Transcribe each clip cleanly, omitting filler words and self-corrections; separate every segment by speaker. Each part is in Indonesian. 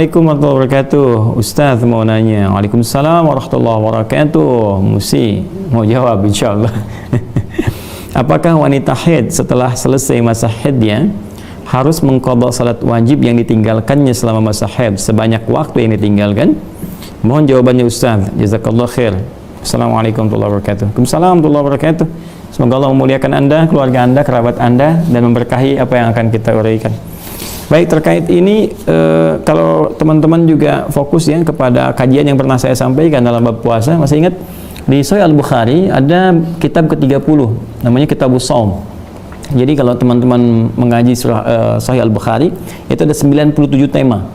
Speaker 1: Assalamualaikum warahmatullahi wabarakatuh. Ustaz mau nanya. Waalaikumsalam warahmatullahi wabarakatuh. Mesti mau jawab insyaAllah. Apakah wanita haid setelah selesai masa haidnya harus mengqadha salat wajib yang ditinggalkannya selama masa haid sebanyak waktu yang ditinggalkan? Mohon jawabannya Ustaz. Jazakallah khair. Assalamualaikum warahmatullahi wabarakatuh. Waalaikumsalam warahmatullahi wabarakatuh. Semoga Allah memuliakan Anda, keluarga Anda, kerabat Anda, dan memberkahi apa yang akan kita uraikan. Baik, terkait ini kalau teman-teman juga fokus ya kepada kajian yang pernah saya sampaikan dalam bab puasa, masih ingat di Sahih Al-Bukhari ada kitab ke-30 namanya Kitabus Shaum. Jadi kalau teman-teman mengaji Sahih Al-Bukhari itu ada 97 tema.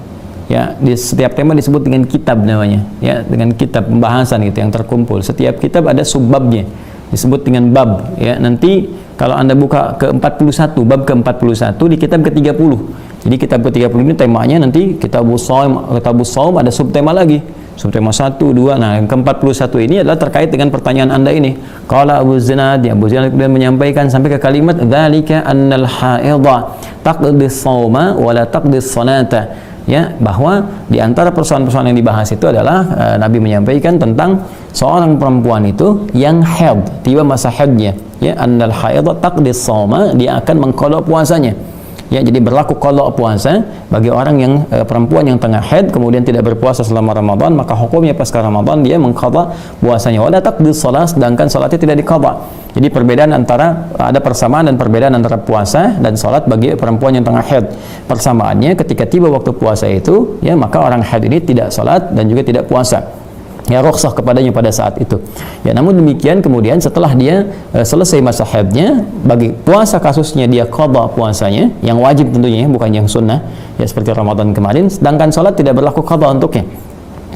Speaker 1: Ya, di setiap tema disebut dengan kitab namanya, ya, dengan kitab pembahasan gitu yang terkumpul. Setiap kitab ada subbabnya, disebut dengan bab, ya. Nanti kalau Anda buka ke-41, bab ke-41 di kitab ke-30. Jadi kitab ke-30 ini temanya nanti Kitabus Shaum ada subtema lagi. Subtema 1, 2. Nah, yang ke-41 ini adalah terkait dengan pertanyaan Anda ini. Qala Abu Zinad, Abu Zinad kemudian menyampaikan sampai ke kalimat dzalika annal haidha taqdi shauma wa la taqdi salata. Ya, bahwa di antara persoalan-persoalan yang dibahas itu adalah Nabi menyampaikan tentang seorang perempuan itu yang haid, tiba masa haidnya, ya, annal haidha taqdi shauma, dia akan mengqadha puasanya. Ya, jadi berlaku qadha puasa bagi orang yang perempuan yang tengah haid kemudian tidak berpuasa selama Ramadan, maka hukumnya pasca Ramadan dia mengqadha puasanya. Wala taqdi shalah, sedangkan salatnya tidak diqadha. Jadi perbedaan antara ada persamaan dan perbedaan antara puasa dan salat bagi perempuan yang tengah haid. Persamaannya ketika tiba waktu puasa itu, ya, maka orang haid ini tidak salat dan juga tidak puasa. Ya, rukhsah kepadanya pada saat itu. Ya, namun demikian kemudian setelah dia selesai masa haidnya, bagi puasa kasusnya dia qadha puasanya, yang wajib tentunya, bukan yang sunnah, ya seperti Ramadan kemarin, sedangkan salat tidak berlaku qadha untuknya.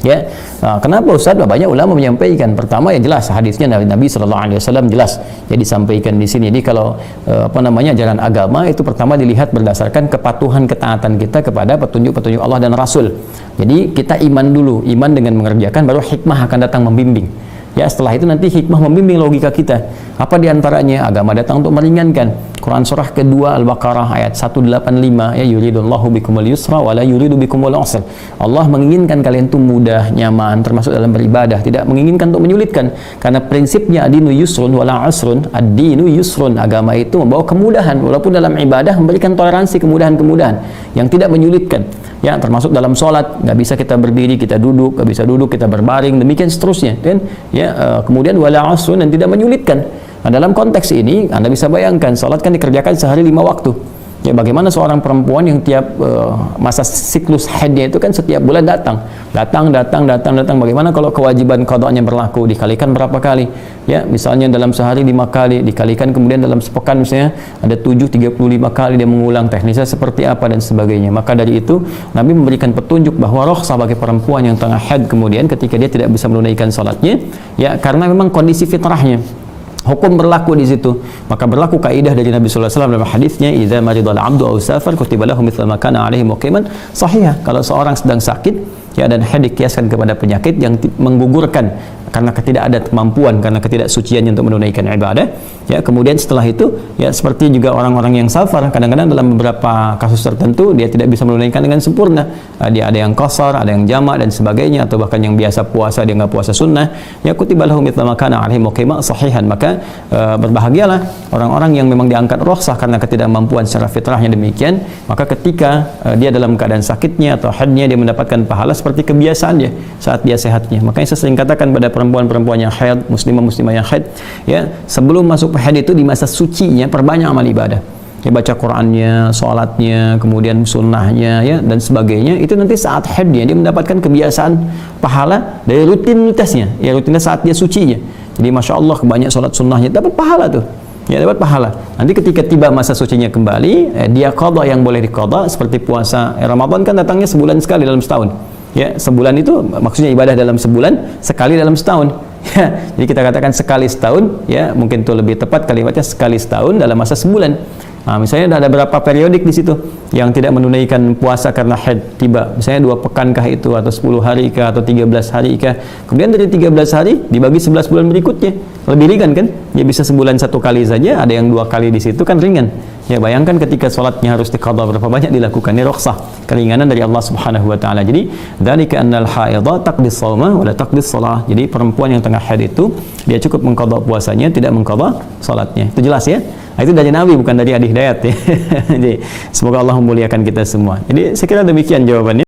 Speaker 1: Ya, nah, kenapa Ustaz? Banyak ulama menyampaikan. Pertama, ya jelas hadisnya Nabi Sallallahu Alaihi Wasallam jelas ya disampaikan di sini. Jadi kalau ajaran agama itu pertama dilihat berdasarkan kepatuhan ketaatan kita kepada petunjuk-petunjuk Allah dan Rasul. Jadi kita iman dulu, iman dengan mengerjakan, baru hikmah akan datang membimbing. Ya, setelah itu nanti hikmah membimbing logika kita. Apa diantaranya? Agama datang untuk meringankan. Quran surah kedua Al-Baqarah ayat 185, ya, yuridullahu bikumul yusra wa la yuridu bikumul usra. Allah menginginkan kalian itu mudah, nyaman, termasuk dalam beribadah, tidak menginginkan untuk menyulitkan. Karena prinsipnya ad-dinu yusrun wa la usrun, ad-dinu yusrun, agama itu membawa kemudahan, walaupun dalam ibadah memberikan toleransi kemudahan-kemudahan yang tidak menyulitkan. Ya, termasuk dalam sholat, nggak bisa kita berdiri, kita duduk, nggak bisa duduk, kita berbaring, demikian seterusnya, kan? Ya, kemudian wala usrun, dan tidak menyulitkan. Nah, dalam konteks ini Anda bisa bayangkan sholat kan dikerjakan sehari 5 waktu. Ya, bagaimana seorang perempuan yang tiap masa siklus haidnya itu kan setiap bulan datang. Bagaimana kalau kewajiban qadanya berlaku, dikalikan berapa kali? Ya, misalnya dalam sehari 5 kali, dikalikan kemudian dalam sepekan misalnya ada 35 kali dia mengulang, teknisnya seperti apa dan sebagainya. Maka dari itu Nabi memberikan petunjuk bahwa rukhsah bagi perempuan yang tengah haid kemudian ketika dia tidak bisa menunaikan salatnya, ya, karena memang kondisi fitrahnya. Hukum berlaku di situ. Maka berlaku kaidah dari Nabi sallallahu alaihi wasallam dalam hadisnya, idza maridal 'abdu aw safar kutiba lahu mithla ma kana 'alaihi muqiman. Sahih, kalau seorang sedang sakit, ya, dan haid dikiaskan kepada penyakit yang menggugurkan karena tidak ada kemampuan, karena ketidaksuciannya untuk menunaikan ibadah, ya, kemudian setelah itu, ya, seperti juga orang-orang yang safar, kadang-kadang dalam beberapa kasus tertentu dia tidak bisa menunaikan dengan sempurna, dia ada yang qasar, ada yang jamak dan sebagainya, atau bahkan yang biasa puasa dia nggak puasa sunnah, ya, kutiba lahu mithla ma kana 'alaihi muqima sahihan. Maka berbahagialah orang-orang yang memang diangkat rukhsah karena ketidakmampuan secara fitrahnya demikian, maka ketika dia dalam keadaan sakitnya atau haidnya dia mendapatkan pahala seperti kebiasaannya saat dia sehatnya. Makanya saya sering katakan pada perempuan-perempuan yang haid, muslimah-muslimah yang haid, ya, sebelum masuk haid itu di masa sucinya perbanyak amal ibadah. Ya, baca Qur'annya, sholatnya, kemudian sunnahnya, ya, dan sebagainya. Itu nanti saat haidnya dia mendapatkan kebiasaan pahala dari rutinitasnya, ya, rutinitas saat dia sucinya. Jadi masya Allah banyak sholat sunnahnya, dapat pahala tuh. Ya, dapat pahala. Nanti ketika tiba masa sucinya kembali, dia qadha yang boleh diqadha seperti puasa. Ramadan kan datangnya sebulan sekali dalam setahun. Ya, sebulan itu maksudnya ibadah dalam sebulan, sekali dalam setahun. Ya, jadi kita katakan sekali setahun, ya, mungkin itu lebih tepat kalimatnya sekali setahun dalam masa sebulan. Misalnya ada berapa periodik di situ yang tidak menunaikan puasa karena haid tiba. Misalnya 2 pekan kah itu, atau 10 hari kah, atau 13 hari kah. Kemudian dari 13 hari dibagi 11 bulan berikutnya. Lebih ringan kan? Dia bisa sebulan 1 kali saja, ada yang 2 kali di situ kan ringan. Ya bayangkan ketika sholatnya harus diqadha berapa banyak dilakukan. Ini rukhsah, keringanan dari Allah Subhanahu wa taala. Jadi, dzalika annal haidha taqdi shauma wa la taqdi shalah. Jadi perempuan yang tengah haid itu dia cukup mengqadha puasanya, tidak mengqadha salatnya. Itu jelas ya? Itu dari Nabi, bukan dari Adi Hidayat ya. Jadi semoga Allah memuliakan kita semua. Jadi saya kira demikian jawabannya.